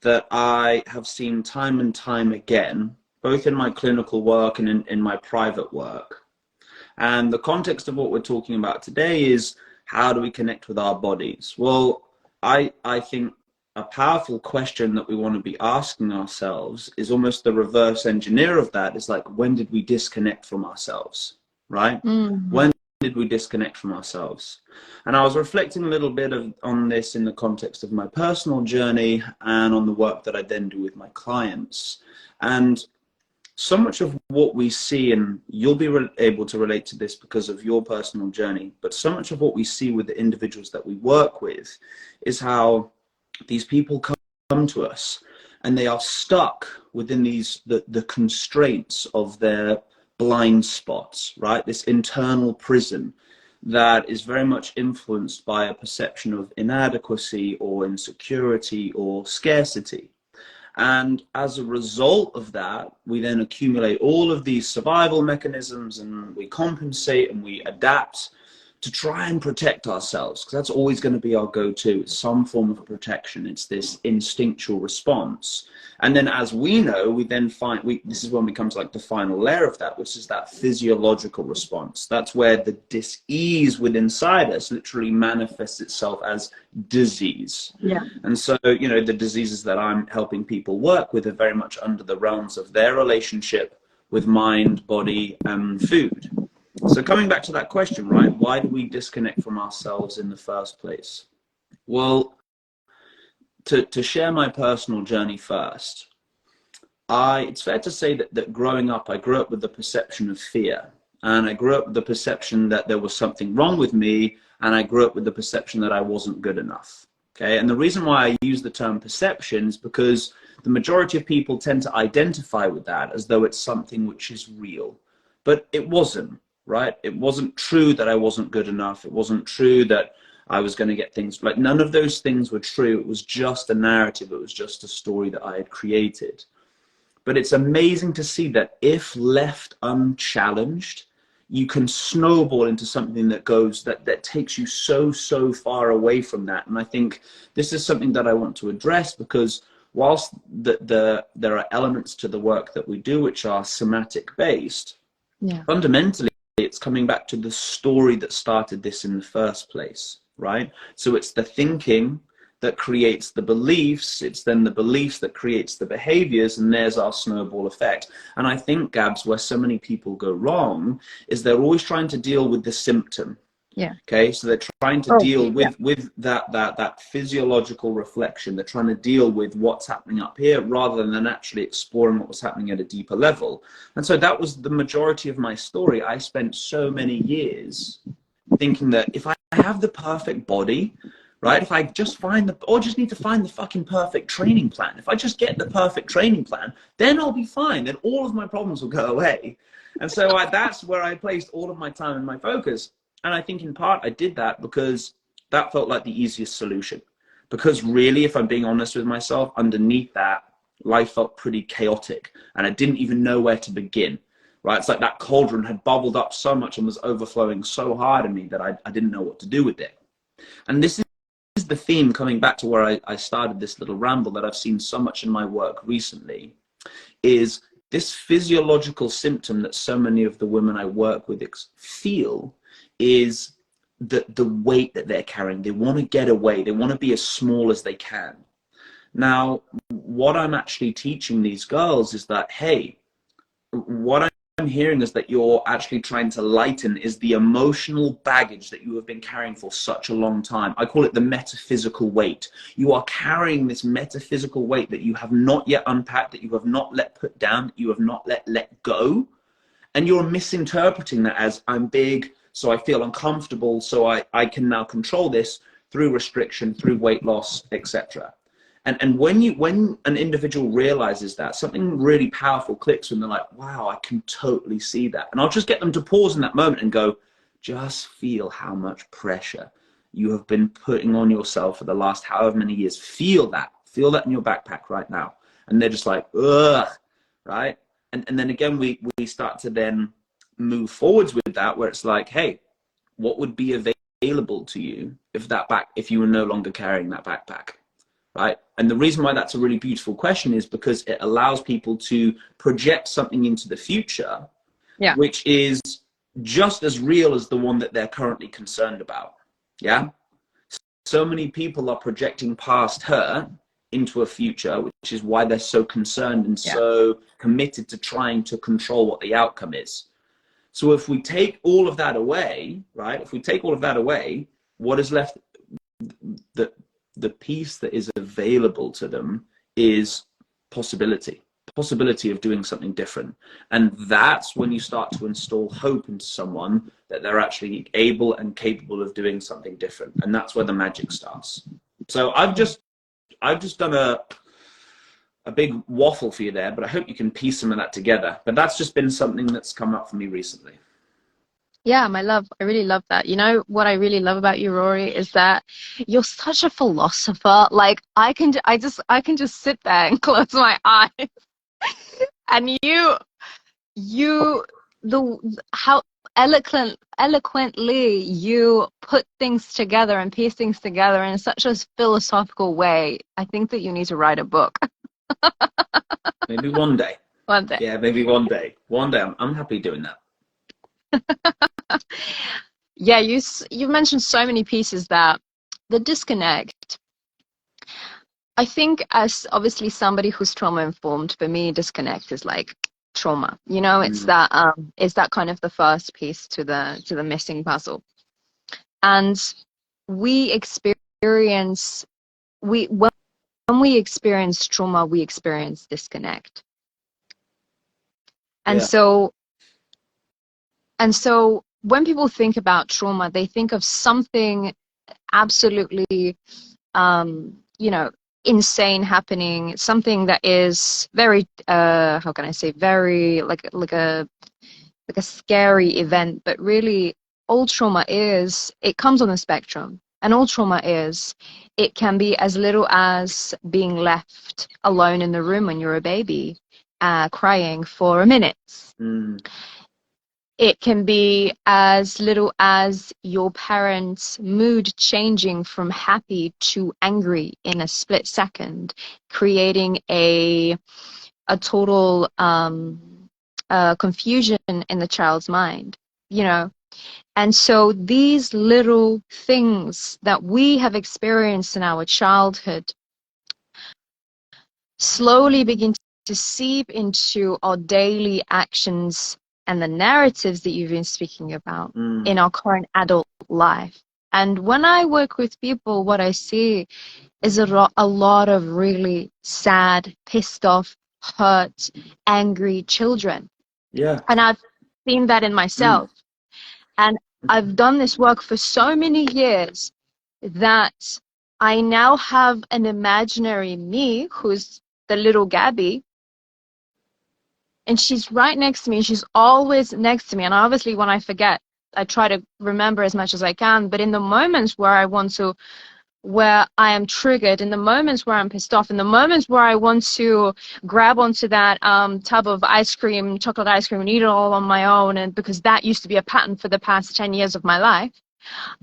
that I have seen time and time again, both in my clinical work and in my private work. And the context of what we're talking about today is, how do we connect with our bodies? Well, I think a powerful question that we want to be asking ourselves is almost the reverse engineer of that. Is like, when did we disconnect from ourselves, right? When did we disconnect from ourselves? And I was reflecting a little bit on this in the context of my personal journey and on the work that I then do with my clients. And so much of what we see, and you'll be able to relate to this because of your personal journey, but so much of what we see with the individuals that we work with is how these people come to us and they are stuck within the constraints of their blind spots, right? This internal prison that is very much influenced by a perception of inadequacy or insecurity or scarcity. And as a result of that, we then accumulate all of these survival mechanisms, and we compensate and we adapt to try and protect ourselves, because that's always going to be our go-to. It's some form of protection. It's this instinctual response. And then, as we know, we then find, this is when we come to like the final layer of that, which is that physiological response. That's where the dis-ease within inside us literally manifests itself as disease. Yeah. And so, you know, the diseases that I'm helping people work with are very much under the realms of their relationship with mind, body, and food. So coming back to that question, right? Why do we disconnect from ourselves in the first place? Well, to share my personal journey first, it's fair to say that growing up, I grew up with the perception of fear. And I grew up with the perception that there was something wrong with me. And I grew up with the perception that I wasn't good enough. Okay. And the reason why I use the term perception is because the majority of people tend to identify with that as though it's something which is real. But it wasn't. Right? It wasn't true that I wasn't good enough. It wasn't true that I was going to get things like, none of those things were true. It was just a narrative. It was just a story that I had created. But it's amazing to see that if left unchallenged, you can snowball into something that goes, that takes you so far away from that. And I think this is something that I want to address, because whilst there are elements to the work that we do which are somatic based, fundamentally, it's coming back to the story that started this in the first place, right? So it's the thinking that creates the beliefs. It's then the beliefs that creates the behaviors, and there's our snowball effect. And I think, Gabs, where so many people go wrong is they're always trying to deal with the symptom. Yeah. Okay. So they're trying to deal with that physiological reflection. They're trying to deal with what's happening up here rather than actually exploring what was happening at a deeper level. And so that was the majority of my story. I spent so many years thinking that if I have the perfect body, right? If I just just need to find the fucking perfect training plan. If I just get the perfect training plan, then I'll be fine. Then all of my problems will go away. And so that's where I placed all of my time and my focus. And I think in part I did that because that felt like the easiest solution. Because really, if I'm being honest with myself, underneath that, life felt pretty chaotic. And I didn't even know where to begin, right? It's like that cauldron had bubbled up so much and was overflowing so hard in me that I didn't know what to do with it. And this is the theme, coming back to where I started this little ramble, that I've seen so much in my work recently, is this physiological symptom that so many of the women I work with feel, is the weight that they're carrying. They want to get away. They want to be as small as they can. Now, what I'm actually teaching these girls is that, hey, what I'm hearing is that you're actually trying to lighten is the emotional baggage that you have been carrying for such a long time. I call it the metaphysical weight. You are carrying this metaphysical weight that you have not yet unpacked, that you have not let put down, that you have not let go. And you're misinterpreting that as, I'm big, so I feel uncomfortable, so I can now control this through restriction, through weight loss, etc. And when an individual realizes that, something really powerful clicks when they're like, wow, I can totally see that. And I'll just get them to pause in that moment and go, just feel how much pressure you have been putting on yourself for the last however many years. Feel that in your backpack right now. And they're just like, ugh, right? And then again, we start to then move forwards with that, where it's like, hey, what would be available to you if you were no longer carrying that backpack? right? And the reason why that's a really beautiful question is because it allows people to project something into the future, Yeah. which is just as real as the one that they're currently concerned about. Yeah. So many people are projecting past her into a future, which is why they're so concerned and Yeah. so committed to trying to control what the outcome is. So if we take all of that away, right? If we take all of that away, what is left? The piece that is available to them is possibility of doing something different. And that's when you start to install hope into someone that they're actually able and capable of doing something different. And that's where the magic starts. So I've just done a big waffle for you there, but I hope you can piece some of that together. But that's just been something that's come up for me recently. Yeah, my love, I really love that. You know what I really love about you, Rory, is that you're such a philosopher. Like I can just sit there and close my eyes, and you how eloquently you put things together and piece things together in such a philosophical way. I think that you need to write a book. Maybe one day. One day. Yeah, maybe one day. One day, I'm happy doing that. Yeah, you mentioned so many pieces that the disconnect. I think as obviously somebody who's trauma informed, for me, disconnect is like trauma. You know, it's that kind of the first piece to the missing puzzle. And we experience when we experience trauma, we experience disconnect. And Yeah. so when people think about trauma, they think of something absolutely you know, insane happening, something that is very how can I say, very like a scary event. But really, all trauma is, it comes on a spectrum. And all trauma is, it can be as little as being left alone in the room when you're a baby, crying for a minute. It can be as little as your parents' mood changing from happy to angry in a split second, creating a total confusion in the child's mind, you know. And so these little things that we have experienced in our childhood slowly begin to seep into our daily actions and the narratives that you've been speaking about in our current adult life. And when I work with people, what I see is a lot of really sad, pissed off, hurt, angry children. Yeah. And I've seen that in myself. And I've done this work for so many years that I now have an imaginary me who's the little Gabi, and she's right next to me. She's always next to me. And obviously when I forget, I try to remember as much as I can. But in the moments where where I am triggered, in the moments where I'm pissed off, in the moments where I want to grab onto that tub of ice cream, chocolate ice cream, and eat it all on my own, and because that used to be a pattern for the past 10 years of my life,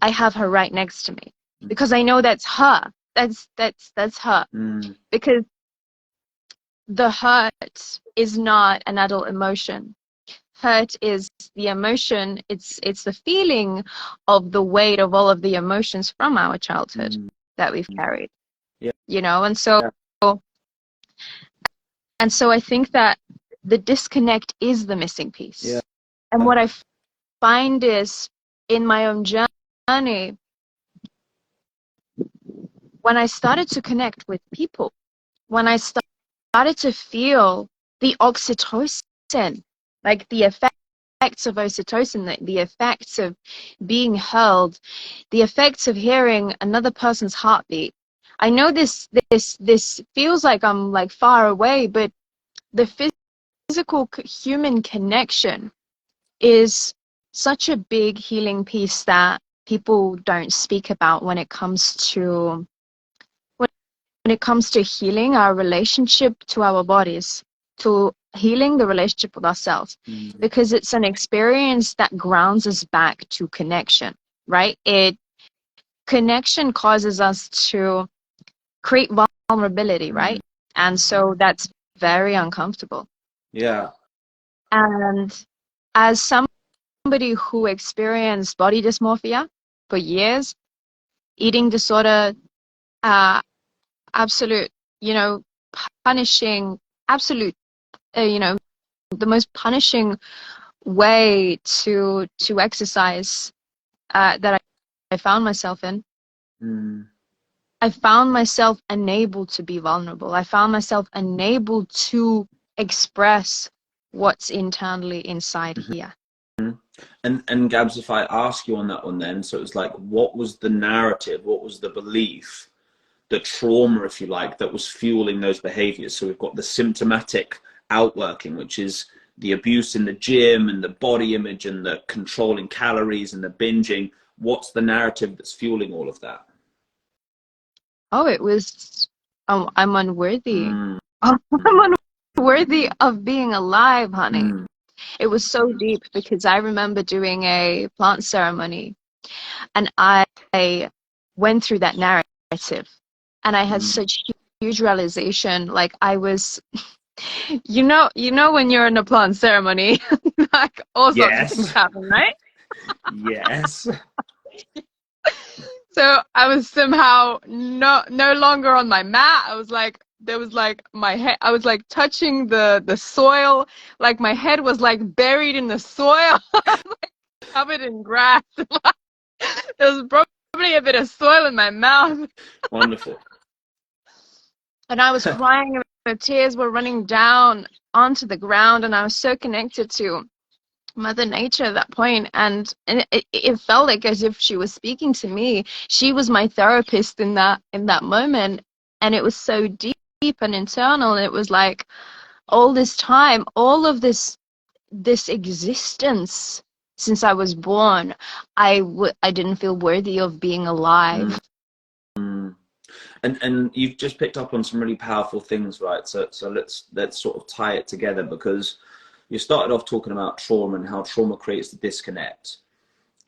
I have her right next to me because I know that's her. That's her. Because the hurt is not an adult emotion. Hurt is the emotion, it's the feeling of the weight of all of the emotions from our childhood that we've carried. Yeah. You know, and so I think that the disconnect is the missing piece. Yeah. And what I find is, in my own journey, when I started to connect with people, when I started to feel the oxytocin, like the effects of oxytocin, the effects of being held, the effects of hearing another person's heartbeat. I know this feels like I'm like far away, but the physical human connection is such a big healing piece that people don't speak about when it comes to healing our relationship to our bodies, to healing the relationship with ourselves, because it's an experience that grounds us back to connection, right? Connection causes us to create vulnerability, right? And so that's very uncomfortable. Yeah. And as somebody who experienced body dysmorphia for years, eating disorder, absolute, you know, punishing, absolute, you know, the most punishing way to exercise that I found myself in. I found myself unable to be vulnerable. I found myself unable to express what's internally inside here. And Gabs, if I ask you on that one then, so it was like, what was the narrative, what was the belief, the trauma, if you like, that was fueling those behaviors? So we've got the symptomatic outworking, which is the abuse in the gym and the body image and the controlling calories and the binging. What's the narrative that's fueling all of that? Oh, it was, I'm unworthy. Mm. I'm unworthy of being alive, honey. It was so deep because I remember doing a plant ceremony and I went through that narrative and I had such huge realization. Like I was, you know when you're in a plant ceremony, like all sorts of things happen, right? Yes. So I was somehow no longer on my mat. I was like, there was like my head, I was like touching the soil, like my head was like buried in the soil, like covered in grass. There was probably a bit of soil in my mouth. Wonderful. And I was crying and the tears were running down onto the ground and I was so connected to Mother Nature at that point, and it felt like as if she was speaking to me. She was my therapist in that moment, and it was so deep and internal. And it was like all this time, all of this existence since I was born, I didn't feel worthy of being alive. And you've just picked up on some really powerful things, right? So let's sort of tie it together, because you started off talking about trauma and how trauma creates the disconnect.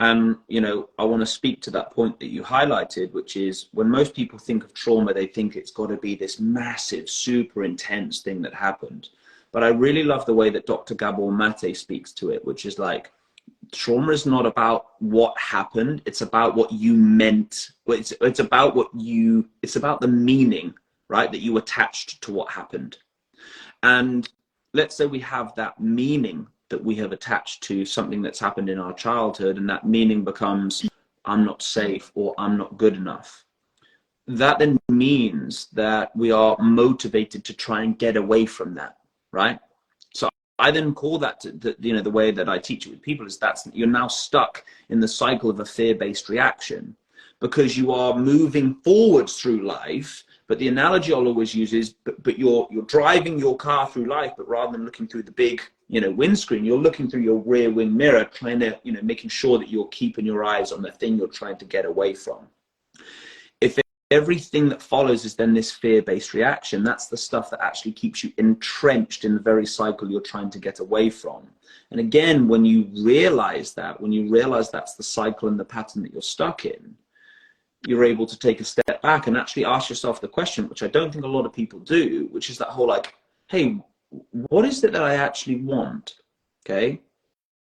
And, you know, I want to speak to that point that you highlighted, which is when most people think of trauma, they think it's got to be this massive, super intense thing that happened. But I really love the way that Dr. Gabor Mate speaks to it, which is like, trauma is not about what happened. It's about what you meant. It's about it's about the meaning, right, that you attached to what happened. And let's say we have that meaning that we have attached to something that's happened in our childhood, and that meaning becomes, I'm not safe or I'm not good enough. That then means that we are motivated to try and get away from that, right? So I then call that, you know, the way that I teach it with people is that you're now stuck in the cycle of a fear-based reaction, because you are moving forwards through life. But the analogy I'll always use is, but you're driving your car through life, but rather than looking through the big, you know, windscreen, you're looking through your rear wing mirror, trying to, you know, making sure that you're keeping your eyes on the thing you're trying to get away from. If everything that follows is then this fear-based reaction, that's the stuff that actually keeps you entrenched in the very cycle you're trying to get away from. And again, when you realize that's the cycle and the pattern that you're stuck in, you're able to take a step back and actually ask yourself the question, which I don't think a lot of people do, which is that whole like, hey, what is it that I actually want? Okay.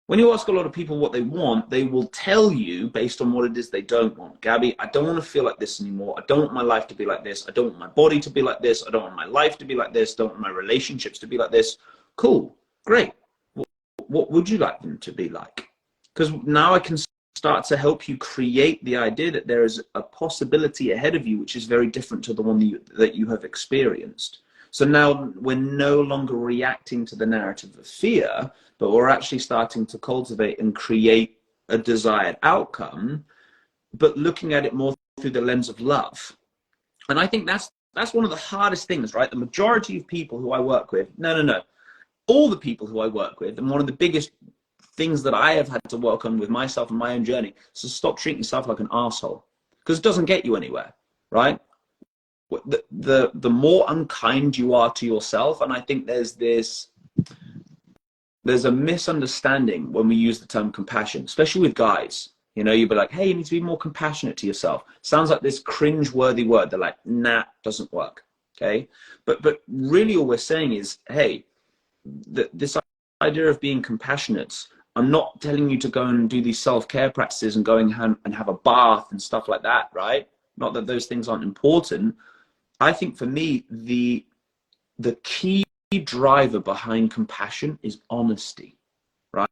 When you ask a lot of people what they want, they will tell you based on what it is they don't want. Gabi, I don't want to feel like this anymore. I don't want my life to be like this. I don't want my body to be like this. I don't want my life to be like this. I don't want my relationships to be like this. Cool. Great. What would you like them to be like? Because now I can start to help you create the idea that there is a possibility ahead of you which is very different to the one that you have experienced. So now we're no longer reacting to the narrative of fear, but we're actually starting to cultivate and create a desired outcome, but looking at it more through the lens of love. And I think that's one of the hardest things, right? The majority of people who I work with, all the people who I work with, and one of the biggest things that I have had to work on with myself and my own journey is to stop treating yourself like an asshole, because it doesn't get you anywhere, right? The more unkind you are to yourself, and I think there's a misunderstanding when we use the term compassion, especially with guys. You know, you'd be like, hey, you need to be more compassionate to yourself. Sounds like this cringe-worthy word. They're like, nah, doesn't work. Okay. But really all we're saying is, hey, this idea of being compassionate, I'm not telling you to go and do these self-care practices and going and have a bath and stuff like that, right? Not that those things aren't important. I think for me, the key driver behind compassion is honesty, right?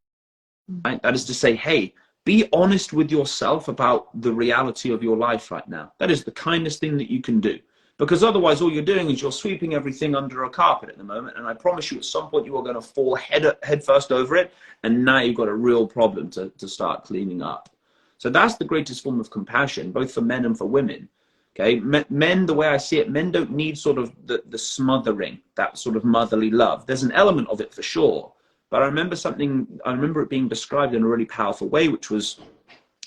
That is to say, hey, be honest with yourself about the reality of your life right now. That is the kindest thing that you can do. Because otherwise, all you're doing is you're sweeping everything under a carpet at the moment. And I promise you, at some point, you are going to fall head first over it. And now you've got a real problem to start cleaning up. So that's the greatest form of compassion, both for men and for women. Okay, men, the way I see it, men don't need sort of the smothering, that sort of motherly love. There's an element of it for sure. But I remember it being described in a really powerful way, which was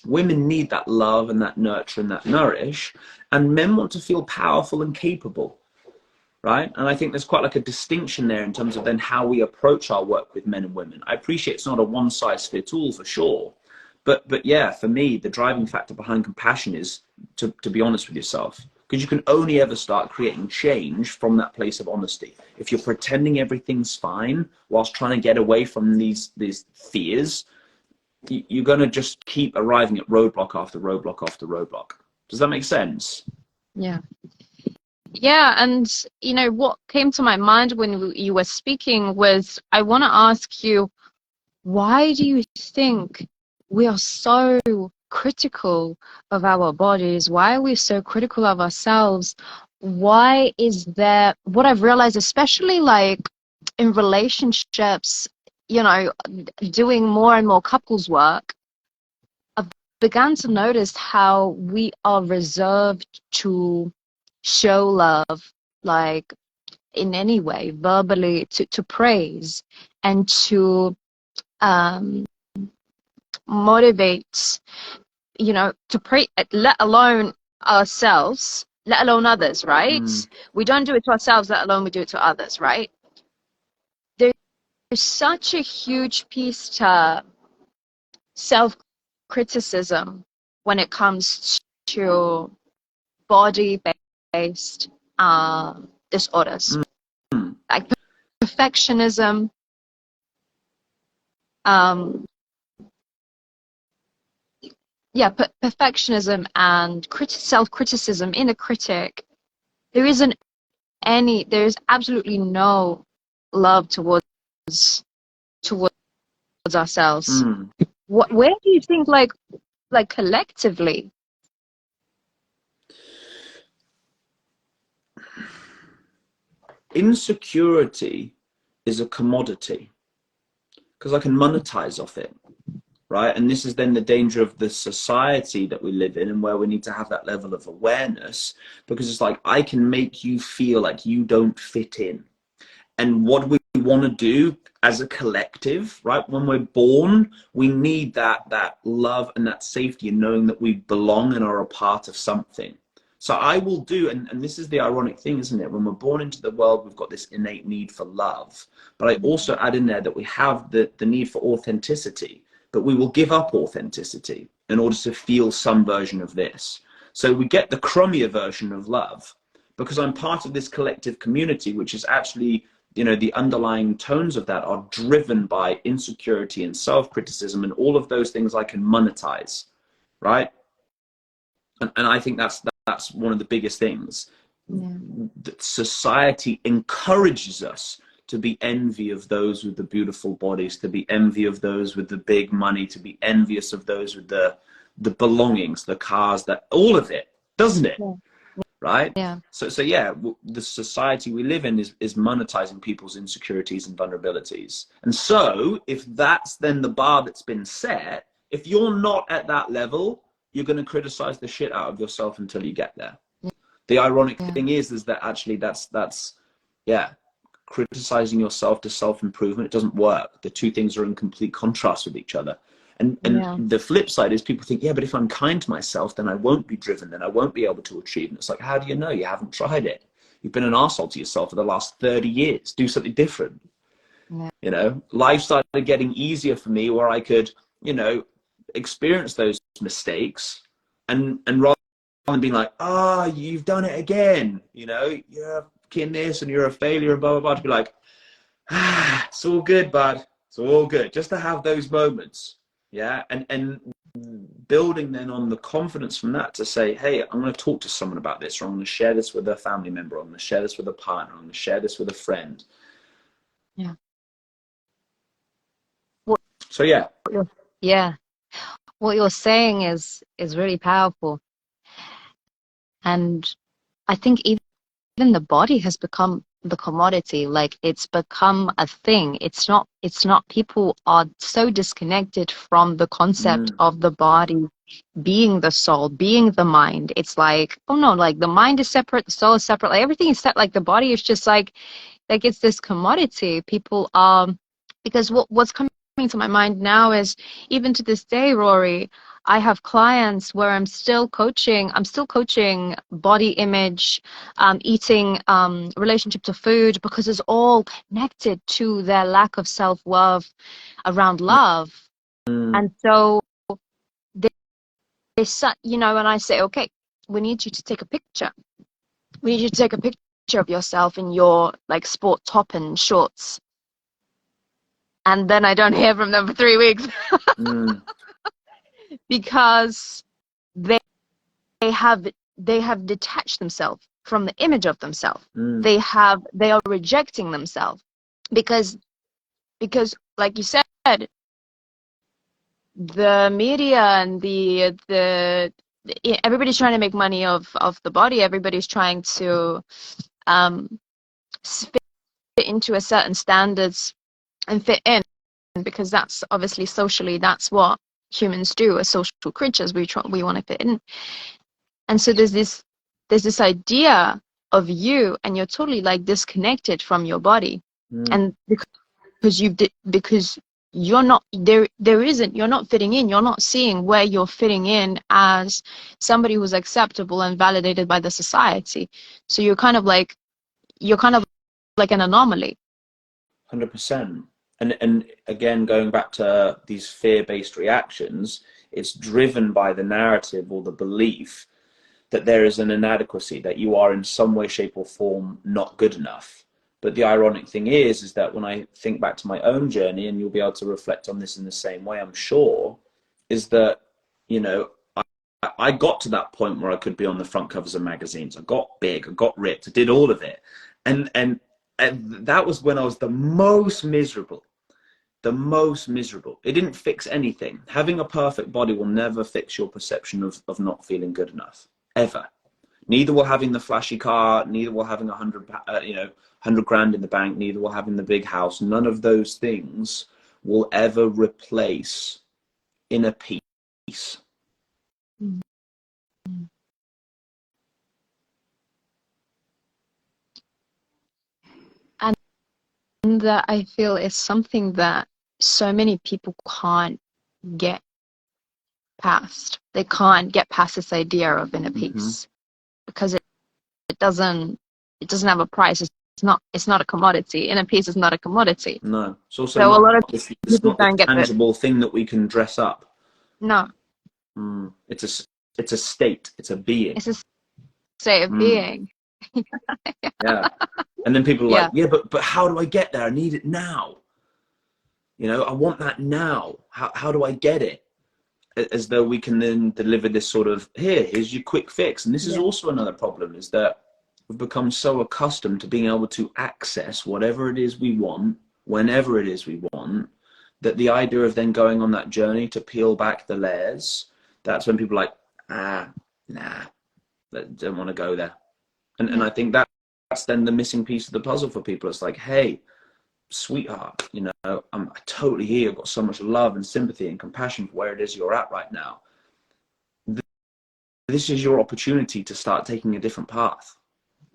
women need that love and that nurture and that nourish, and men want to feel powerful and capable, right? And I think there's quite like a distinction there in terms of then how we approach our work with men and women. I appreciate it's not a one size fits all for sure. But yeah, for me, the driving factor behind compassion is to be honest with yourself. Because you can only ever start creating change from that place of honesty. If you're pretending everything's fine whilst trying to get away from these fears, you're going to just keep arriving at roadblock after roadblock after roadblock. Does that make sense? Yeah. Yeah, and you know what came to my mind when you were speaking was, I want to ask you, why do you think we are so critical of our bodies? Why are we so critical of ourselves? Why is there, what I've realized, especially like in relationships, you know, doing more and more couples work, I've begun to notice how we are reserved to show love, like in any way, verbally, to praise and to motivate, you know, to pray, let alone ourselves, let alone others, right? We don't do it to ourselves, let alone we do it to others, right? There's such a huge piece to self-criticism when it comes to body-based disorders, like perfectionism, perfectionism and self-criticism, inner critic. There isn't any, there's absolutely no love towards ourselves. Where do you think, like collectively? Insecurity is a commodity because I can monetize off it. Right. And this is then the danger of the society that we live in, and where we need to have that level of awareness, because it's like, I can make you feel like you don't fit in. And what we want to do as a collective, right? When we're born, we need that love and that safety and knowing that we belong and are a part of something. So I will do, and this is the ironic thing, isn't it? When we're born into the world, we've got this innate need for love. But I also add in there that we have the need for authenticity. But we will give up authenticity in order to feel some version of this. So we get the crummier version of love because I'm part of this collective community, which is actually, you know, the underlying tones of that are driven by insecurity and self-criticism and all of those things I can monetize, right? And I think that's one of the biggest things. That society encourages us to be envy of those with the beautiful bodies, to be envy of those with the big money, to be envious of those with the belongings, the cars, that all of it, doesn't it? Yeah. Right? Yeah. So yeah, the society we live in is monetizing people's insecurities and vulnerabilities. And so if that's then the bar that's been set, if you're not at that level, you're going to criticize the shit out of yourself until you get there. Yeah. The ironic thing is that actually that's criticizing yourself to self-improvement. It doesn't work. The two things are in complete contrast with each other. And the flip side is people think, yeah, but if I'm kind to myself, then I won't be driven, then I won't be able to achieve. And it's like, how do you know? You haven't tried it. You've been an arsehole to yourself for the last 30 years. Do something different. You know, life started getting easier for me where I could, you know, experience those mistakes, and rather than being like, ah, oh, you've done it again, you know, you're fucking this and you're a failure and blah blah blah, to be like, ah, it's all good, bud, it's all good, just to have those moments. Yeah. And building then on the confidence from that to say, hey, I'm going to talk to someone about this, or I'm going to share this with a family member, or I'm going to share this with a partner, I'm going to share this with a friend. Yeah. So yeah. Yeah. What you're saying is really powerful. And I think even the body has become the commodity. Like, it's become a thing. It's not people are so disconnected from the concept of the body being the soul, being the mind. It's like, oh no, like the mind is separate, the soul is separate, like everything is set, like the body is just like it's this commodity. People are, because what's coming to my mind now is, even to this day, Rory, I have clients where I'm still coaching body image, eating, relationship to food, because it's all connected to their lack of self-worth around love. And so they you know, and I say, okay, we need you to take a picture. We need you to take a picture of yourself in your like sport top and shorts. And then I don't hear from them for 3 weeks. Because they have detached themselves from the image of themselves. They are rejecting themselves because like you said, the media and the everybody's trying to make money of the body. Everybody's trying to fit into a certain standards and fit in, because that's obviously socially, that's what humans do as social creatures. We want to fit in. And so there's this idea of you, and you're totally like disconnected from your body. And because you're not you're not fitting in, you're not seeing where you're fitting in as somebody who's acceptable and validated by the society. So you're kind of like an anomaly. 100%. And again, going back to these fear-based reactions, it's driven by the narrative or the belief that there is an inadequacy, that you are in some way, shape, or form not good enough. But the ironic thing is that when I think back to my own journey, and you'll be able to reflect on this in the same way, I'm sure, is that, you know, I got to that point where I could be on the front covers of magazines. I got big, I got ripped, I did all of it. And that was when I was the most miserable. It didn't fix anything. Having a perfect body will never fix your perception of not feeling good enough, ever. Neither will having the flashy car, neither will having 100 grand in the bank, neither will having the big house. None of those things will ever replace inner peace. And that, I feel, is something that so many people can't get past. They can't get past this idea of inner peace, because it doesn't have a price. It's not a commodity. Inner peace is not a commodity. No, it's also so not. A lot of It's people not the don't get tangible thing that we can dress up. No. It's a state. It's a being. It's a state of being. Yeah. And then people are Yeah. like, yeah, but how do I get there? I need it now. You know, I want that now. How do I get it? As though we can then deliver this sort of, here's your quick fix. And this is also another problem, is that we've become so accustomed to being able to access whatever it is we want, whenever it is we want, that the idea of then going on that journey to peel back the layers, that's when people are like, nah, don't want to go there. And I think that's then the missing piece of the puzzle for people. It's like, hey, sweetheart, you know, I totally hear you've got so much love and sympathy and compassion for where it is you're at right now. This is your opportunity to start taking a different path,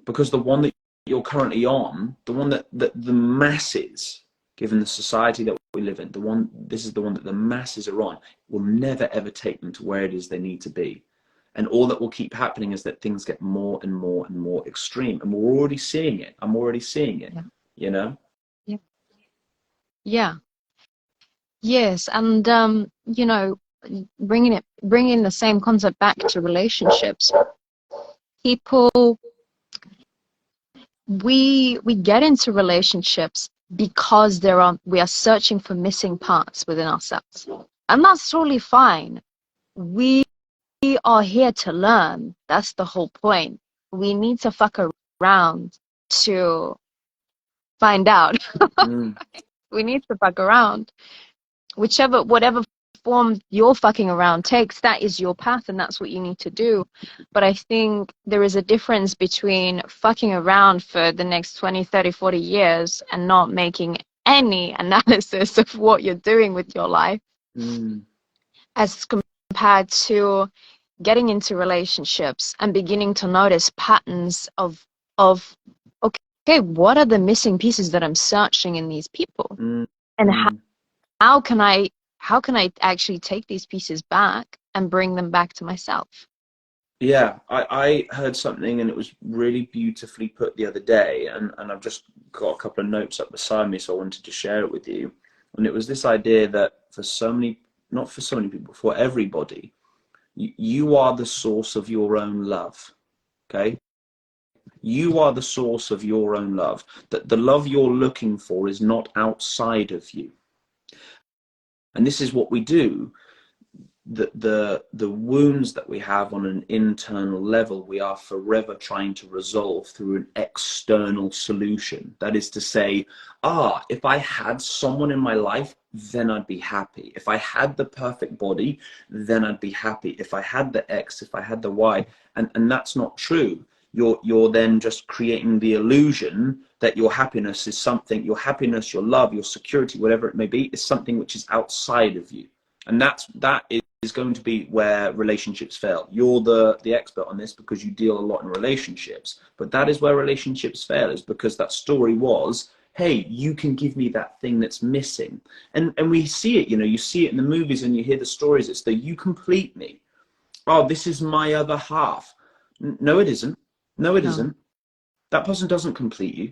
because the one that you're currently on, the one that the masses, given the society that we live in, this is the one that the masses are on, will never ever take them to where it is they need to be. And all that will keep happening is that things get more and more and more extreme. And we're already seeing it. I'm already seeing it, you know? Yeah. Yes. And, you know, bringing the same concept back to relationships. People, we get into relationships because we are searching for missing parts within ourselves, and that's totally fine. We are here to learn. That's the whole point. We need to fuck around to find out. We need to fuck around. Whatever form your fucking around takes, that is your path, and that's what you need to do. But I think there is a difference between fucking around for the next 20, 30, 40 years and not making any analysis of what you're doing with your life, as compared to getting into relationships and beginning to notice patterns of okay, what are the missing pieces that I'm searching in these people, and how can I actually take these pieces back and bring them back to myself? Yeah, I heard something and it was really beautifully put the other day, and I've just got a couple of notes up beside me, so I wanted to share it with you. And it was this idea that not for so many people, for everybody, you are the source of your own love. Okay? You are the source of your own love. That the love you're looking for is not outside of you. And this is what we do. The wounds that we have on an internal level, we are forever trying to resolve through an external solution. That is to say, if I had someone in my life, then I'd be happy. If I had the perfect body, then I'd be happy. If I had the X, if I had the Y, and that's not true. You're then just creating the illusion that your happiness is something, your happiness, your love, your security, whatever it may be, is something which is outside of you. And that is going to be where relationships fail. You're the expert on this because you deal a lot in relationships, but that is where relationships fail, is because that story was, hey, you can give me that thing that's missing. And we see it, you see it in the movies and you hear the stories. It's the, you complete me. Oh, this is my other half. No, it isn't. No, it isn't. That person doesn't complete you,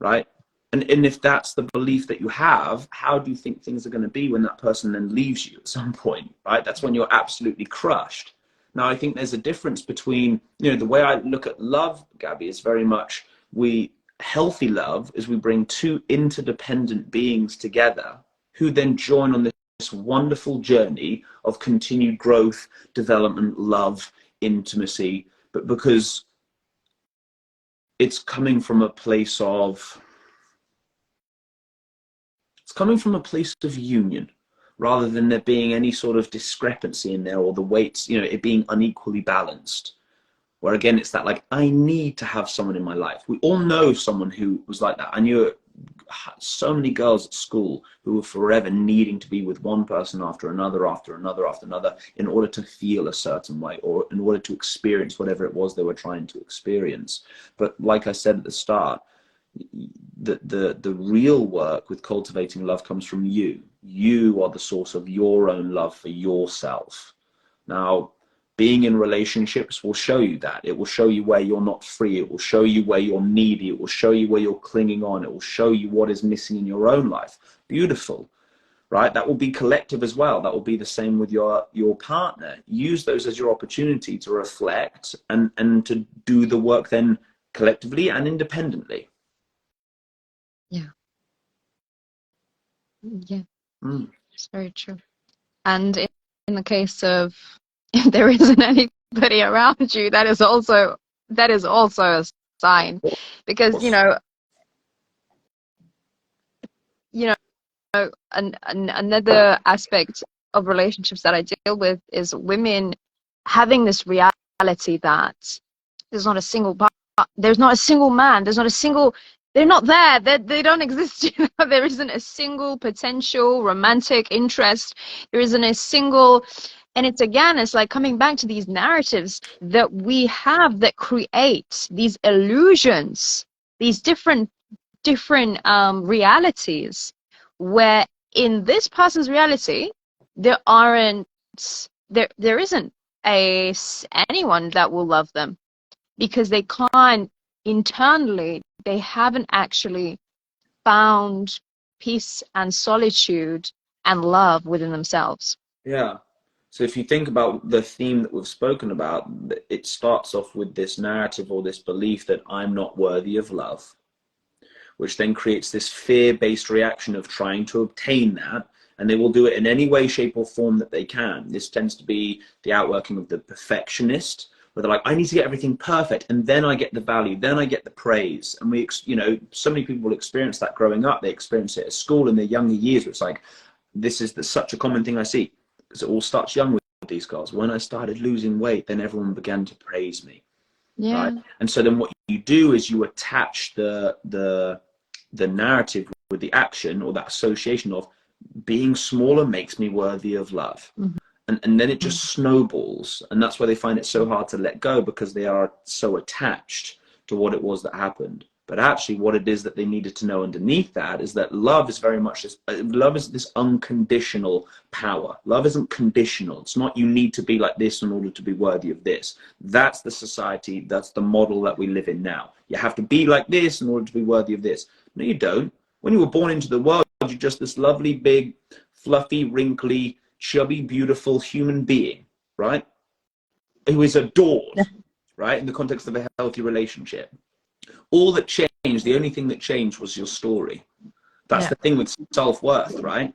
right? And if that's the belief that you have, how do you think things are going to be when that person then leaves you at some point, right? That's when you're absolutely crushed. Now, I think there's a difference between, the way I look at love, Gabi, is very much healthy love is we bring two interdependent beings together who then join on this wonderful journey of continued growth, development, love, intimacy, but because it's coming from a place of union, rather than there being any sort of discrepancy in there, or the weights, it being unequally balanced. Where again, it's that like, I need to have someone in my life. We all know someone who was like that. I knew so many girls at school who were forever needing to be with one person after another, in order to feel a certain way, or in order to experience whatever it was they were trying to experience. But like I said at the start, the real work with cultivating love comes from you. You are the source of your own love for yourself. Now, being in relationships will show you that. It will show you where you're not free. It will show you where you're needy. It will show you where you're clinging on. It will show you what is missing in your own life. Beautiful, right? That will be collective as well. That will be the same with your partner. Use those as your opportunity to reflect and to do the work then collectively and independently. Yeah, it's very true. And in the case of, if there isn't anybody around you, that is also a sign, because another aspect of relationships that I deal with is women having this reality that there's not a single man, they're not there, they don't exist. There isn't a single potential romantic interest. There isn't a single, and it's like coming back to these narratives that we have that create these illusions, these different realities, where in this person's reality there isn't anyone that will love them, because they can't internally, they haven't actually found peace and solitude and love within themselves. Yeah. So if you think about the theme that we've spoken about, it starts off with this narrative or this belief that I'm not worthy of love, which then creates this fear-based reaction of trying to obtain that. And they will do it in any way, shape, or form that they can. This tends to be the outworking of the perfectionist, where they're like, I need to get everything perfect, and then I get the value, then I get the praise. And we, you know, so many people will experience that growing up. They experience it at school in their younger years, where it's like, this is such a common thing I see, because it all starts young with these girls. When I started losing weight, then everyone began to praise me. Yeah. Right? And so then what you do is you attach the narrative with the action, or that association of being smaller makes me worthy of love. Mm-hmm. And then it just snowballs. And that's why they find it so hard to let go, because they are so attached to what it was that happened. But actually what it is that they needed to know underneath that is that love is very much this, love is this unconditional power. Love isn't conditional. It's not you need to be like this in order to be worthy of this. That's the society, that's the model that we live in now. You have to be like this in order to be worthy of this. No, you don't. When you were born into the world, you're just this lovely, big, fluffy, wrinkly, chubby, beautiful human being, right? Who is adored, right? In the context of a healthy relationship. All that changed, the only thing that changed was your story. That's the thing with self-worth, right?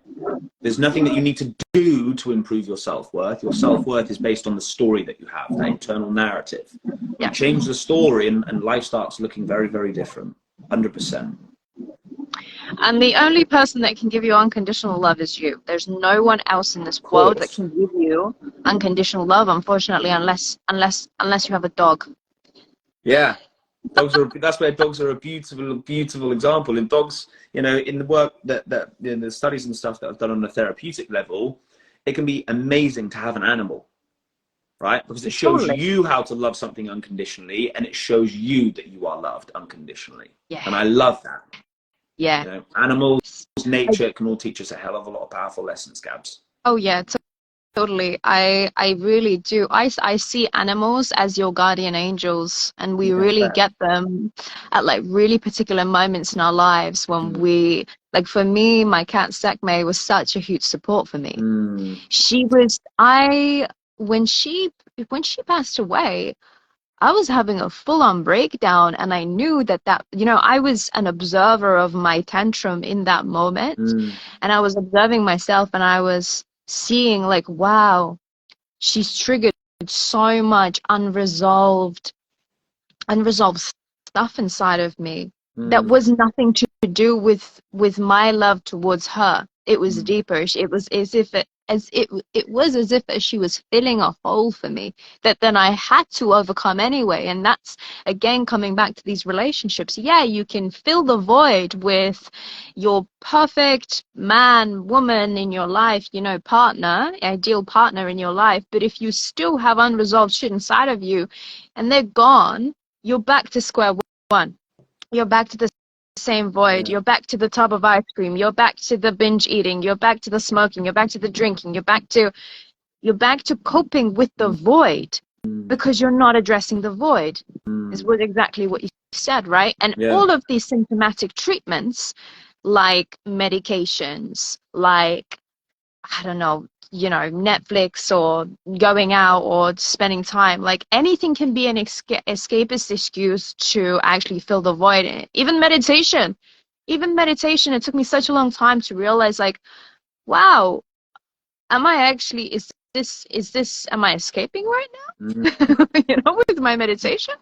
There's nothing that you need to do to improve your self-worth. Your self-worth is based on the story that you have, that internal narrative. You change the story and life starts looking very, very different. 100%. And the only person that can give you unconditional love is you. There's no one else in this world that can give you unconditional love, unfortunately, unless you have a dog. Yeah. That's where dogs are a beautiful example. In dogs, you know, in the work that in the studies and stuff that I've done on a therapeutic level, it can be amazing to have an animal, right? Because it shows you how to love something unconditionally, and it shows you that you are loved unconditionally. Yeah. And I love that. Yeah. You know, animals, nature can all teach us a hell of a lot of powerful lessons, Gabs. Oh yeah, totally. I really do. I see animals as your guardian angels, and we really get them at like really particular moments in our lives when we, like for me, my cat Sekhmet was such a huge support for me. She was, when she passed away, I was having a full-on breakdown, and I knew that, you know, I was an observer of my tantrum in that moment, and I was observing myself, and I was seeing like, wow, she's triggered so much unresolved stuff inside of me that was nothing to do with my love towards her. It was deeper. It was as if she was filling a hole for me that then I had to overcome anyway. And that's again coming back to these relationships. Yeah, you can fill the void with your perfect man, woman in your life, you know, partner, ideal partner in your life. But if you still have unresolved shit inside of you and they're gone, you're back to square one. You're back to the same void. You're back to the tub of ice cream. You're back to the binge eating. You're back to the smoking. You're back to the drinking. You're back to coping with the void because you're not addressing the void. Is what exactly what you said, right? And all of these symptomatic treatments, like medications, like, I don't know, you know, Netflix or going out or spending time, like anything can be an escapist excuse to actually fill the void. Even meditation, it took me such a long time to realize, like, wow, am I escaping right now? You know, with my meditation.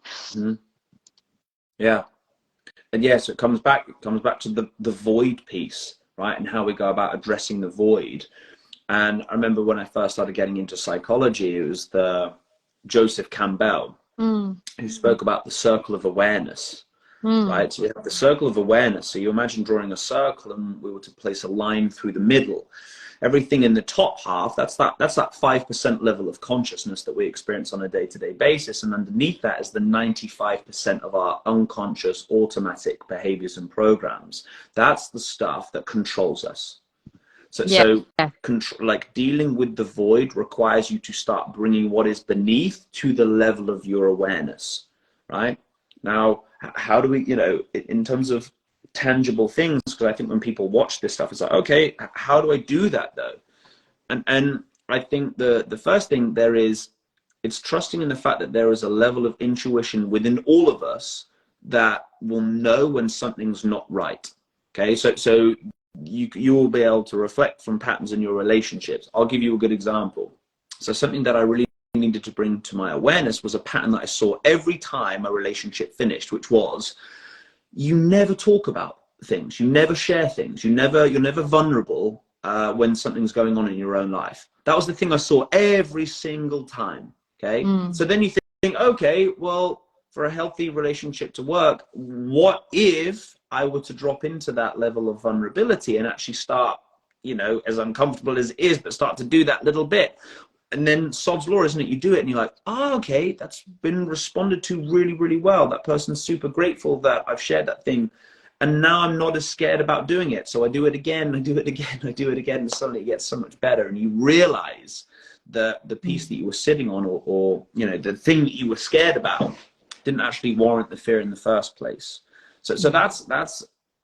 Yeah. And yes, it comes back to the void piece, right? And how we go about addressing the void. And I remember when I first started getting into psychology, it was the Joseph Campbell who spoke about the circle of awareness, right? So we have the circle of awareness. So you imagine drawing a circle and we were to place a line through the middle. Everything in the top half, that's that 5% level of consciousness that we experience on a day-to-day basis. And underneath that is the 95% of our unconscious automatic behaviors and programs. That's the stuff that controls us. So like dealing with the void requires you to start bringing what is beneath to the level of your awareness, right? Now, how do we, you know, in terms of tangible things, because I think when people watch this stuff, it's like, okay, how do I do that though? And I think the first thing there is, it's trusting in the fact that there is a level of intuition within all of us that will know when something's not right. Okay, so you will be able to reflect from patterns in your relationships. I'll give you a good example. So something that I really needed to bring to my awareness was a pattern that I saw every time a relationship finished, which was, you never talk about things, you never share things, you're never vulnerable when something's going on in your own life. That was the thing I saw every single time. Okay, so then you think, okay, well, for a healthy relationship to work, what if I were to drop into that level of vulnerability and actually start, you know, as uncomfortable as it is, but start to do that little bit? And then sod's law, isn't it? You do it and you're like, oh, okay, that's been responded to really, really well. That person's super grateful that I've shared that thing. And now I'm not as scared about doing it. So I do it again, I do it again, I do it again, and suddenly it gets so much better. And you realize that the piece that you were sitting on, or you know, the thing that you were scared about didn't actually warrant the fear in the first place. So that's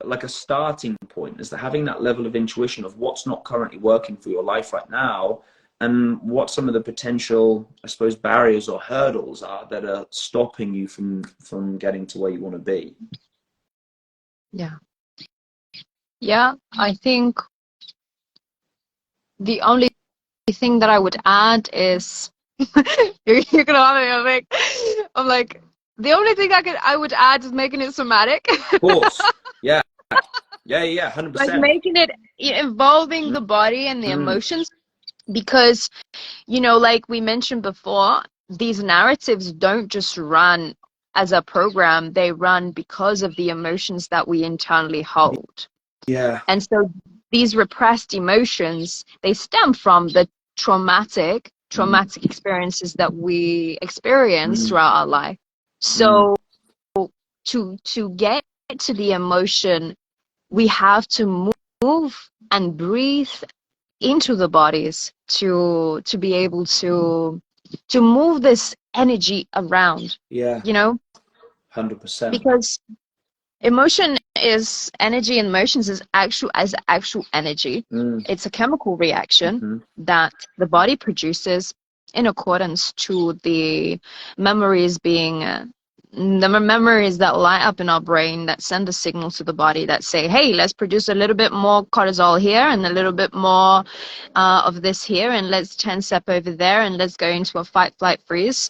like a starting point, is that having that level of intuition of what's not currently working for your life right now, and what some of the potential, I suppose, barriers or hurdles are that are stopping you from getting to where you want to be. Yeah, I think the only thing that I would add is you're gonna laugh at me. I'm like, the only thing I would add is making it somatic. Of course. Yeah. 100%. Like making it involving the body and the emotions, because, you know, like we mentioned before, these narratives don't just run as a program, they run because of the emotions that we internally hold. Yeah. And so these repressed emotions, they stem from the traumatic experiences that we experience throughout our life. So to get to the emotion, we have to move and breathe into the bodies to be able to move this energy around. Yeah. You know, 100%. because emotion is energy, and emotions is actual energy. It's a chemical reaction that the body produces in accordance to the memories being the memories that light up in our brain, that send a signal to the body that say, hey, let's produce a little bit more cortisol here and a little bit more of this here, and let's tense up over there, and let's go into a fight, flight, freeze,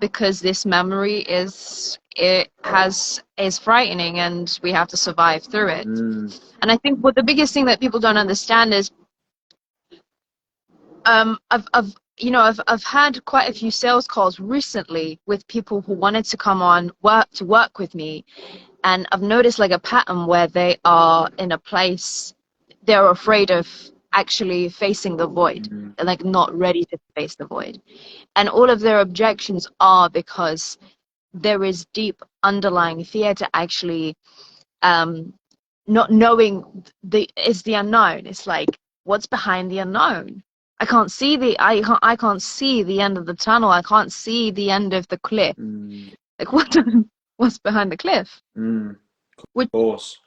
because this memory is frightening and we have to survive through it. And I think what the biggest thing that people don't understand is, I've had quite a few sales calls recently with people who wanted to come on work with me, and I've noticed like a pattern where they are in a place, they're afraid of actually facing the void. They're like not ready to face the void, and all of their objections are because there is deep underlying fear to actually not knowing the unknown. It's like, what's behind the unknown? I can't see I can't see the end of the tunnel. I can't see the end of the cliff. Like what's behind the cliff? Of course.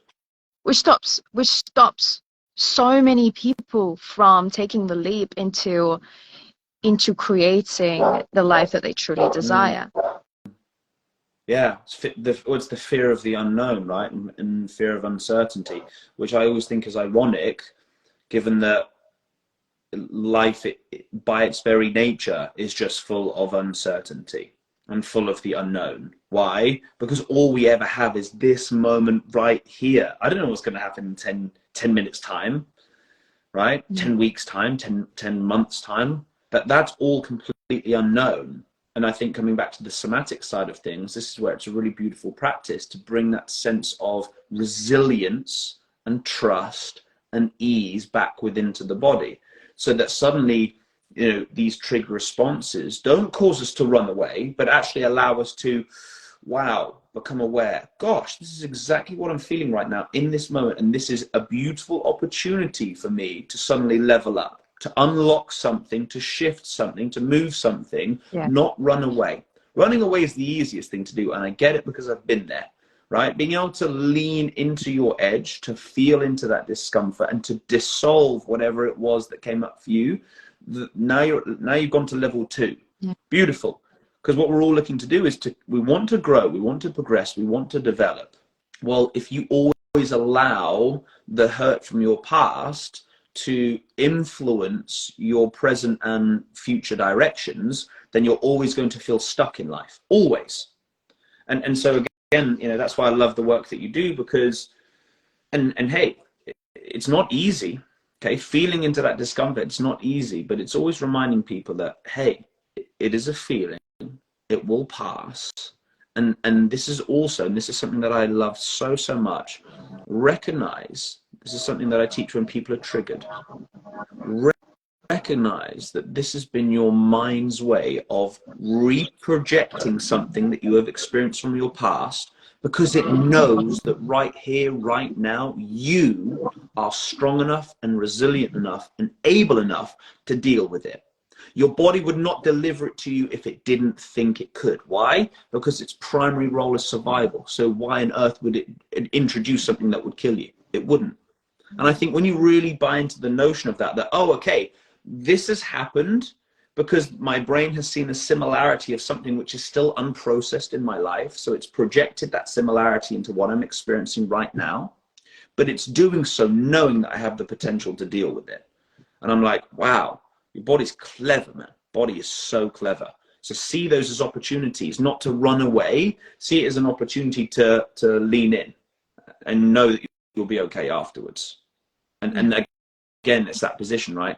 Which stops so many people from taking the leap into creating the life that they truly desire. Yeah, it's the fear of the unknown, right? And fear of uncertainty, which I always think is ironic, given that life, by its very nature, is just full of uncertainty and full of the unknown. Why? Because all we ever have is this moment right here. I don't know what's going to happen in 10 minutes time, right? 10 weeks time, 10 months time. That's all completely unknown. And I think coming back to the somatic side of things, this is where it's a really beautiful practice to bring that sense of resilience and trust and ease back within to the body, so that suddenly, you know, these trigger responses don't cause us to run away, but actually allow us to, wow, become aware. Gosh, this is exactly what I'm feeling right now in this moment. And this is a beautiful opportunity for me to suddenly level up, to unlock something, to shift something, to move something, not run away. Running away is the easiest thing to do. And I get it because I've been there, right? Being able to lean into your edge, to feel into that discomfort and to dissolve whatever it was that came up for you. Now you've gone to level 2. Yeah. Beautiful. Because what we're all looking to do is we want to grow, we want to progress, we want to develop. Well, if you always allow the hurt from your past to influence your present and future directions, then you're always going to feel stuck in life, always. And so again, that's why I love the work that you do, because and hey, it's not easy. Okay, feeling into that discomfort, it's not easy, but it's always reminding people that, hey, it is a feeling, it will pass. And this is also, and this is something that I love so much, recognize, this is something that I teach when people are triggered. Recognize that this has been your mind's way of reprojecting something that you have experienced from your past, because it knows that right here, right now, you are strong enough and resilient enough and able enough to deal with it. Your body would not deliver it to you if it didn't think it could. Why? Because its primary role is survival. So why on earth would it introduce something that would kill you? It wouldn't. And I think when you really buy into the notion of that, oh, okay, this has happened because my brain has seen a similarity of something which is still unprocessed in my life. So it's projected that similarity into what I'm experiencing right now, but it's doing so knowing that I have the potential to deal with it. And I'm like, wow, your body's clever, man. Body is so clever. So see those as opportunities, not to run away. See it as an opportunity to lean in and know that you'll be okay afterwards. And again, it's that position, right?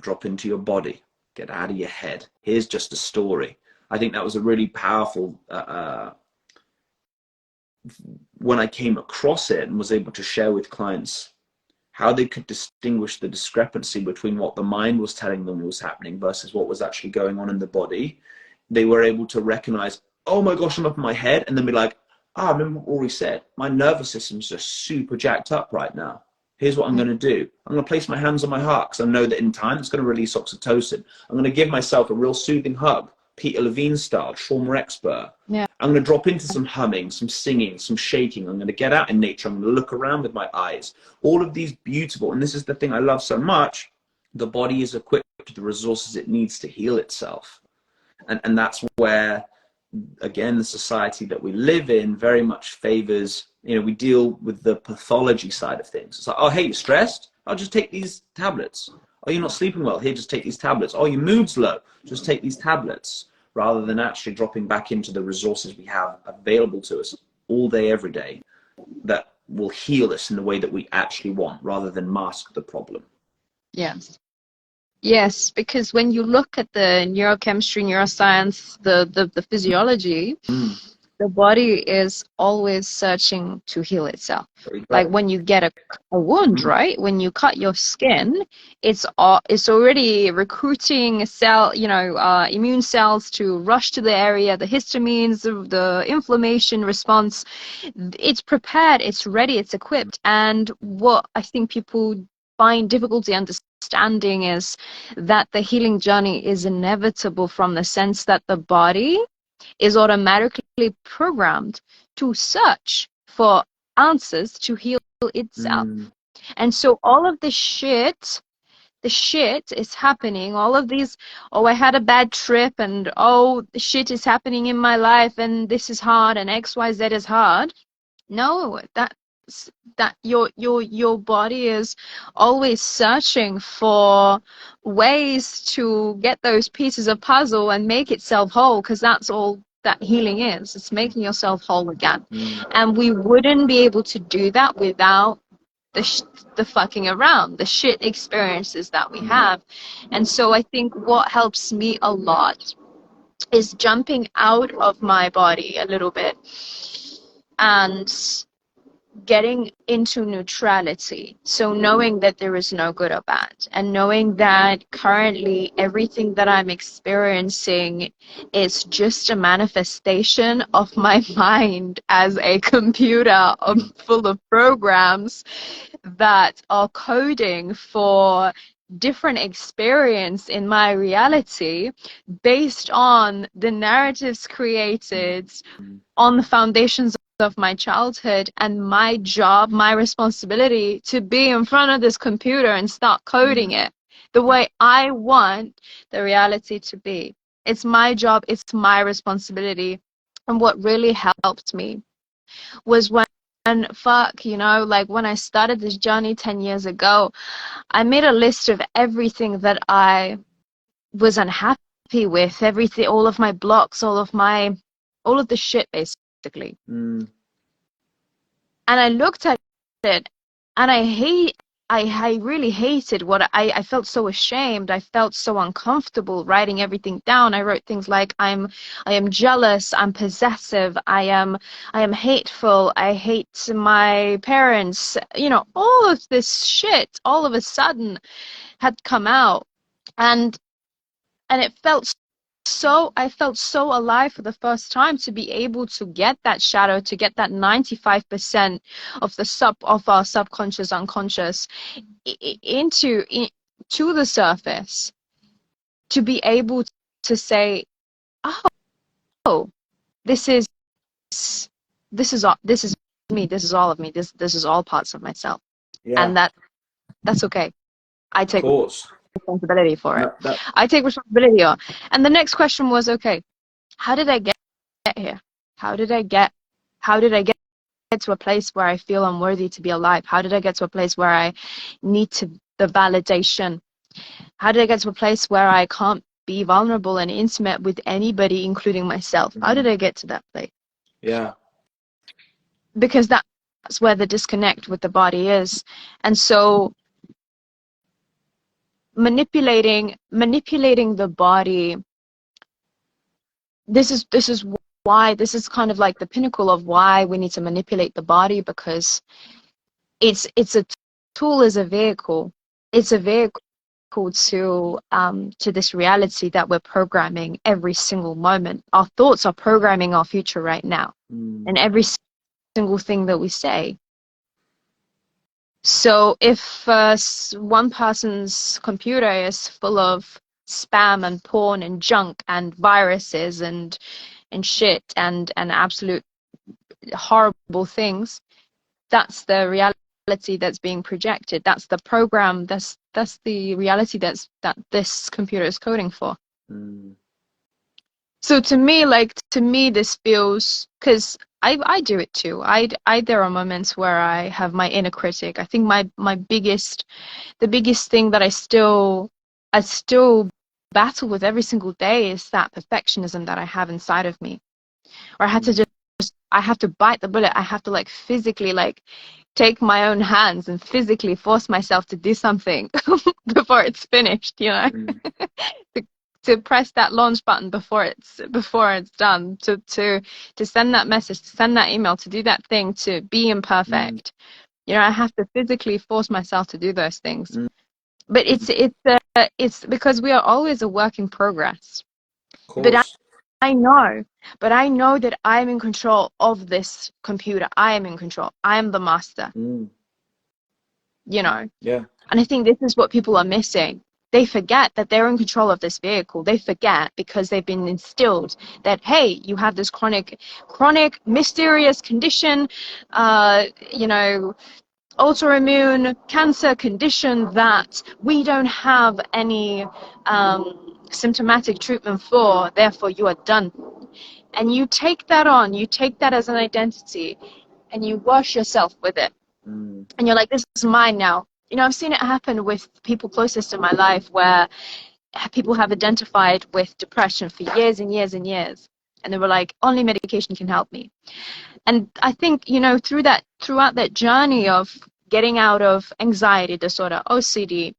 Drop into your body, get out of your head. Here's just a story. I think that was a really powerful, when I came across it and was able to share with clients how they could distinguish the discrepancy between what the mind was telling them was happening versus what was actually going on in the body. They were able to recognize, oh my gosh, I'm up in my head, and then be like, I remember what Rory said. My nervous system's just super jacked up right now. Here's what I'm going to do. I'm going to place my hands on my heart because I know that in time it's going to release oxytocin. I'm going to give myself a real soothing hug, Peter Levine style, trauma expert. Yeah. I'm going to drop into some humming, some singing, some shaking. I'm going to get out in nature. I'm going to look around with my eyes. All of these beautiful, and this is the thing I love so much, the body is equipped with the resources it needs to heal itself. And that's where, again, the society that we live in very much favors, we deal with the pathology side of things. It's like, oh, hey, you're stressed? I'll just take these tablets. Oh, you're not sleeping well? Here, just take these tablets. Oh, your mood's low? Just take these tablets. Rather than actually dropping back into the resources we have available to us all day, every day, that will heal us in the way that we actually want, rather than mask the problem. Yes. Yes, because when you look at the neurochemistry, neuroscience, the physiology, the body is always searching to heal itself. Like when you get a wound, right? When you cut your skin, it's already recruiting immune cells to rush to the area, the histamines, the inflammation response. It's prepared, it's ready, it's equipped. And what I think people find difficulty understanding is that the healing journey is inevitable, from the sense that the body is automatically programmed to search for answers to heal itself. And so all of the shit is happening, all of these, oh, I had a bad trip, and oh, the shit is happening in my life, and this is hard, and XYZ is hard. No, that your body is always searching for ways to get those pieces of puzzle and make itself whole, because that's all that healing is. It's making yourself whole again. And we wouldn't be able to do that without the fucking around, the shit experiences that we have. And so I think what helps me a lot is jumping out of my body a little bit and getting into neutrality. So knowing that there is no good or bad, and knowing that currently everything that I'm experiencing is just a manifestation of my mind as a computer full of programs that are coding for different experience in my reality based on the narratives created on the foundations of my childhood, and my job, my responsibility to be in front of this computer and start coding it the way I want the reality to be. It's my job, it's my responsibility. And what really helped me was when fuck, you know, like when I started this journey 10 years ago, I made a list of everything that I was unhappy with, everything, all of my blocks, all of the shit basically. And I looked at it, and I really hated what I felt. So ashamed, I felt so uncomfortable writing everything down. I wrote things like I am jealous, I'm possessive, I am hateful, I hate my parents, you know, all of this shit all of a sudden had come out. And it felt so, I felt so alive for the first time to be able to get that shadow, to get that 95% of our subconscious, unconscious to the surface, to be able to say, oh, this is all, this is me, this is all of me, this is all parts of myself. Yeah. And that's okay. I take Of course. responsibility for it. That, I take responsibility on. And the next question was, okay, how did I get here? How did I get to a place where I feel I'm worthy to be alive? How did I get to a place where I need the validation? How did I get to a place where I can't be vulnerable and intimate with anybody, including myself? How did I get to that place? Yeah. Because that's where the disconnect with the body is. And so manipulating the body, this is why, this is kind of like the pinnacle of why we need to manipulate the body, because it's a tool, as a vehicle. It's a vehicle to this reality that we're programming every single moment. Our thoughts are programming our future right now, and every single thing that we say. So if one person's computer is full of spam and porn and junk and viruses and shit and absolute horrible things, that's the reality that's being projected. That's the program, that's the reality that this computer is coding for. So to me this feels, because I do it too. There are moments where I have my inner critic. I think the biggest thing that I still battle with every single day is that perfectionism that I have inside of me. Or I have to bite the bullet. I have to like physically like take my own hands and physically force myself to do something before it's finished, you know. to press that launch button before it's done, to send that message, to send that email, to do that thing, to be imperfect. You know, I have to physically force myself to do those things. But it's because we are always a work in progress. Of course. But I know that I'm in control of this computer. I am in control. I am the master. You know? Yeah. And I think this is what people are missing. They forget that they're in control of this vehicle. They forget because they've been instilled that, hey, you have this chronic, mysterious condition, you know, autoimmune cancer condition that we don't have any symptomatic treatment for, therefore you are done. And you take that on, you take that as an identity, and you wash yourself with it. And you're like, this is mine now. You know, I've seen it happen with people closest in my life, where people have identified with depression for years and years and years. And they were like, only medication can help me. And I think, you know, throughout that journey of getting out of anxiety disorder, OCD,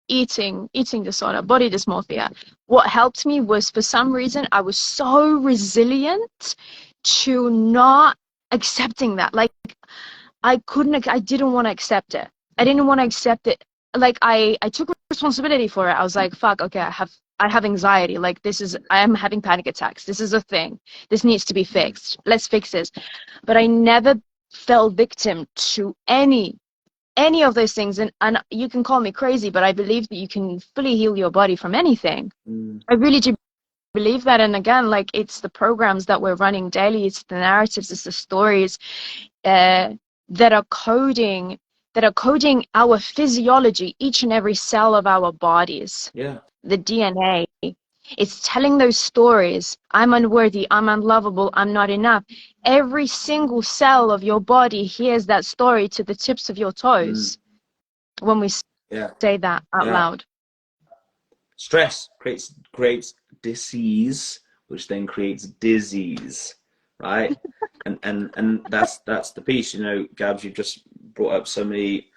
eating disorder, body dysmorphia, what helped me was, for some reason, I was so resilient to not accepting that. Like, I didn't want to accept it. I didn't want to accept it. Like, I took responsibility for it. I was like, fuck, okay, I have anxiety. Like, I am having panic attacks. This is a thing. This needs to be fixed. Let's fix this. But I never fell victim to any of those things. And you can call me crazy, but I believe that you can fully heal your body from anything. I really do believe that. And again, like, it's the programs that we're running daily. It's the narratives, it's the stories that are coding that are coding our physiology, each and every cell of our bodies. Yeah. The DNA. It's telling those stories. I'm unworthy, I'm unlovable, I'm not enough. Every single cell of your body hears that story to the tips of your toes when we say that out loud. Stress creates disease, which then creates disease, right? and that's the piece. You know, Gabs, you've just brought up so many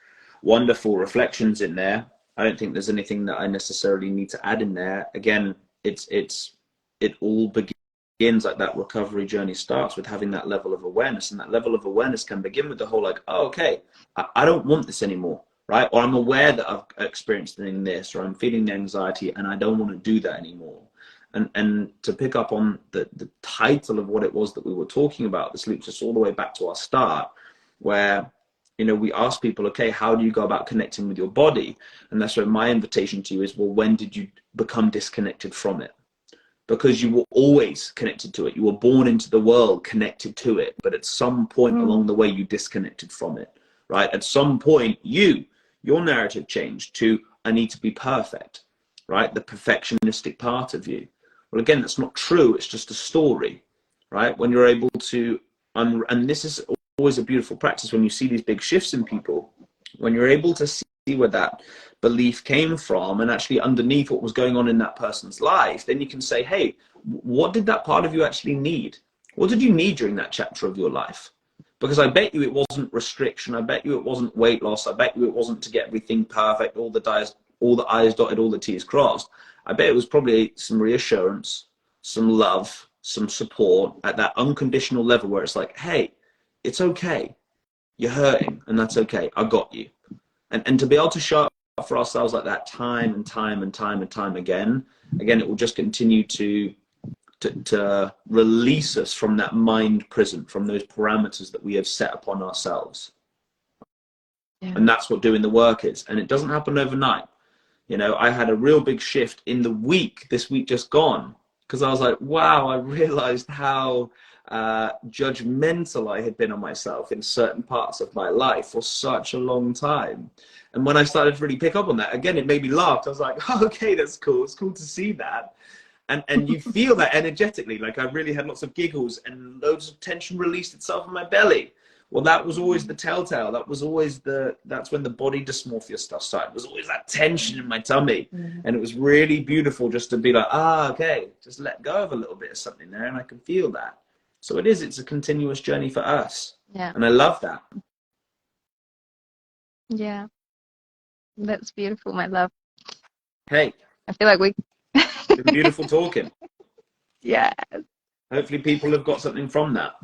wonderful reflections in there. I don't think there's anything that I necessarily need to add in there. Again, it all begins, like that recovery journey starts with having that level of awareness, and that level of awareness can begin with the whole like, oh, okay, I don't want this anymore, right? Or I'm aware that I've experienced this, or I'm feeling the anxiety and I don't want to do that anymore. And to pick up on the title of what it was that we were talking about, this loops us all the way back to our start, where, you know, we ask people, okay, how do you go about connecting with your body? And that's where my invitation to you is, well, when did you become disconnected from it? Because you were always connected to it. You were born into the world connected to it. But at some point along the way, you disconnected from it, right? At some point, your narrative changed to, I need to be perfect, right? The perfectionistic part of you. Well, again, that's not true. It's just a story, right? When you're able to, and this is always a beautiful practice when you see these big shifts in people, when you're able to see where that belief came from and actually underneath what was going on in that person's life, then you can say, hey, what did that part of you actually need? What did you need during that chapter of your life? Because I bet you it wasn't restriction. I bet you it wasn't weight loss. I bet you it wasn't to get everything perfect, all the I's dotted, all the T's crossed. I bet it was probably some reassurance, some love, some support at that unconditional level where it's like, hey, it's okay. You're hurting, and that's okay. I got you. And to be able to show up for ourselves like that time and time and time and time again, it will just continue to release us from that mind prison, from those parameters that we have set upon ourselves. Yeah. And that's what doing the work is. And it doesn't happen overnight. You know, I had a real big shift in the week, this week just gone, because I was like, wow, I realized how judgmental I had been on myself in certain parts of my life for such a long time. And when I started to really pick up on that, again, it made me laugh. I was like, oh, okay, that's cool. It's cool to see that. And you feel that energetically. Like I really had lots of giggles and loads of tension released itself in my belly. Well, that was always the telltale. That was always that's when the body dysmorphia stuff started. It was always that tension in my tummy. And it was really beautiful just to be like, okay, just let go of a little bit of something there and I can feel that. So it's a continuous journey for us. Yeah. And I love that. Yeah. That's beautiful, my love. Hey. I feel like been beautiful talking. Yeah. Hopefully people have got something from that.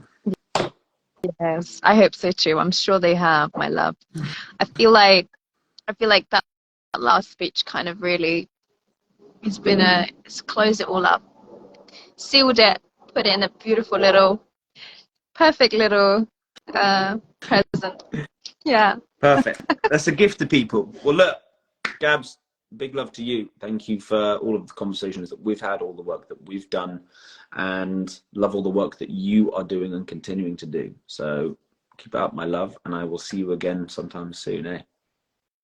Yes, I hope so too. I'm sure they have, my love. I feel like that last speech kind of really it's closed it all up, sealed it, put it in a beautiful little, perfect little present. Yeah. Perfect. That's a gift to people. Well, look, Gabs, big love to you. Thank you for all of the conversations that we've had, all the work that we've done, and love all the work that you are doing and continuing to do. So keep it up, my love, and I will see you again sometime soon, eh?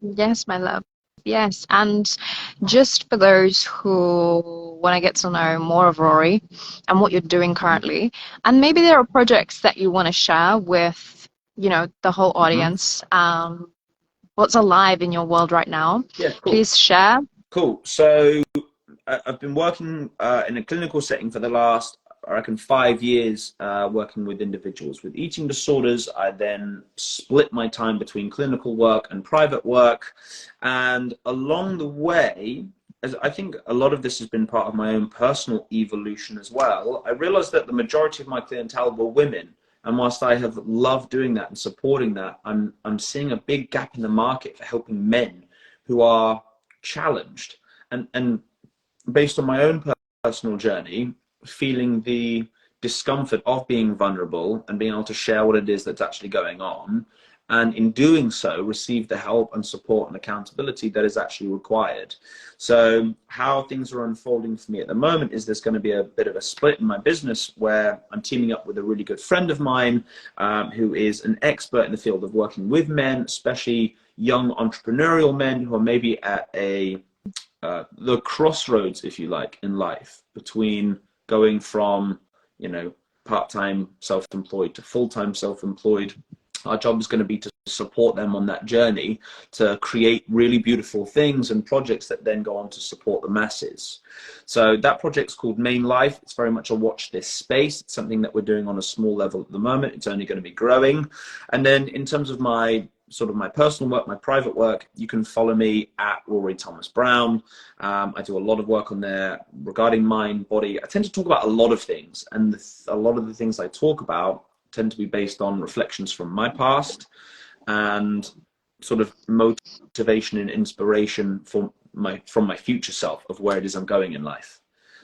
Yes, my love. Yes, and just for those who want to get to know more of Rory and what you're doing currently, and maybe there are projects that you want to share with, you know, the whole audience, what's alive in your world right now. Yeah, cool. Please share. Cool. So I've been working in a clinical setting for the last, I reckon, 5 years, working with individuals with eating disorders. I then split my time between clinical work and private work. And along the way, as I think a lot of this has been part of my own personal evolution as well, I realized that the majority of my clientele were women. And whilst I have loved doing that and supporting that, I'm seeing a big gap in the market for helping men who are challenged. And based on my own personal journey, feeling the discomfort of being vulnerable and being able to share what it is that's actually going on, and in doing so receive the help and support and accountability that is actually required. So how things are unfolding for me at the moment is there's going to be a bit of a split in my business where I'm teaming up with a really good friend of mine who is an expert in the field of working with men, especially young entrepreneurial men who are maybe at the crossroads, if you like, in life between going from, part-time self-employed to full-time self-employed. Our job is going to be to support them on that journey to create really beautiful things and projects that then go on to support the masses. So that project's called Main Life. It's very much a watch this space. It's something that we're doing on a small level at the moment. It's only going to be growing. And then in terms of my personal work, my private work, you can follow me at Rory Thomas Brown. I do a lot of work on there regarding mind, body. I tend to talk about a lot of things, and a lot of the things I talk about tend to be based on reflections from my past and sort of motivation and inspiration from my future self of where it is I'm going in life.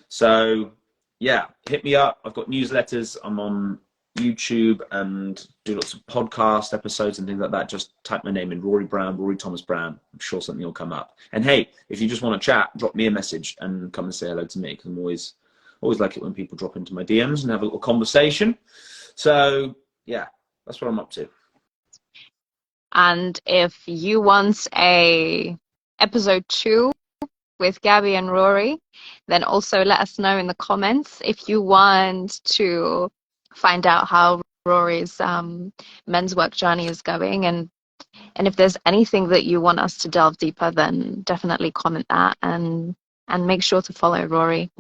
So yeah, hit me up. I've got newsletters. I'm on YouTube and do lots of podcast episodes and things like that. Just type my name in, Rory Brown, Rory Thomas Brown. I'm sure something will come up. And hey, if you just want to chat, drop me a message and come and say hello to me, because I'm always like it when people drop into my DMs and have a little conversation. So yeah, that's what I'm up to. And if you want a episode 2 with Gabi and Rory, then also let us know in the comments. If you want to find out how Rory's men's work journey is going, and if there's anything that you want us to delve deeper, then definitely comment that, and make sure to follow Rory.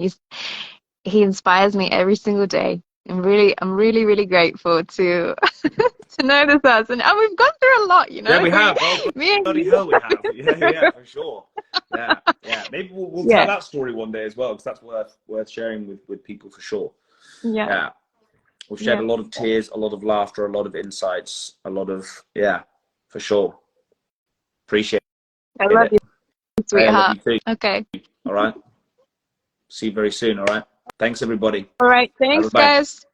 He inspires me every single day. I'm really grateful to to know this person, and we've gone through a lot, Yeah, we have. Oh, me and bloody hell, we have. Yeah, for sure. Yeah. Maybe we'll tell that story one day as well, because that's worth sharing with people for sure. Yeah. We've shared a lot of tears, a lot of laughter, a lot of insights, a lot of for sure. Appreciate it. I love you, sweetheart. I love you too. Okay. All right. See you very soon. All right. Thanks, everybody. All right. Thanks, Bye-bye. guys.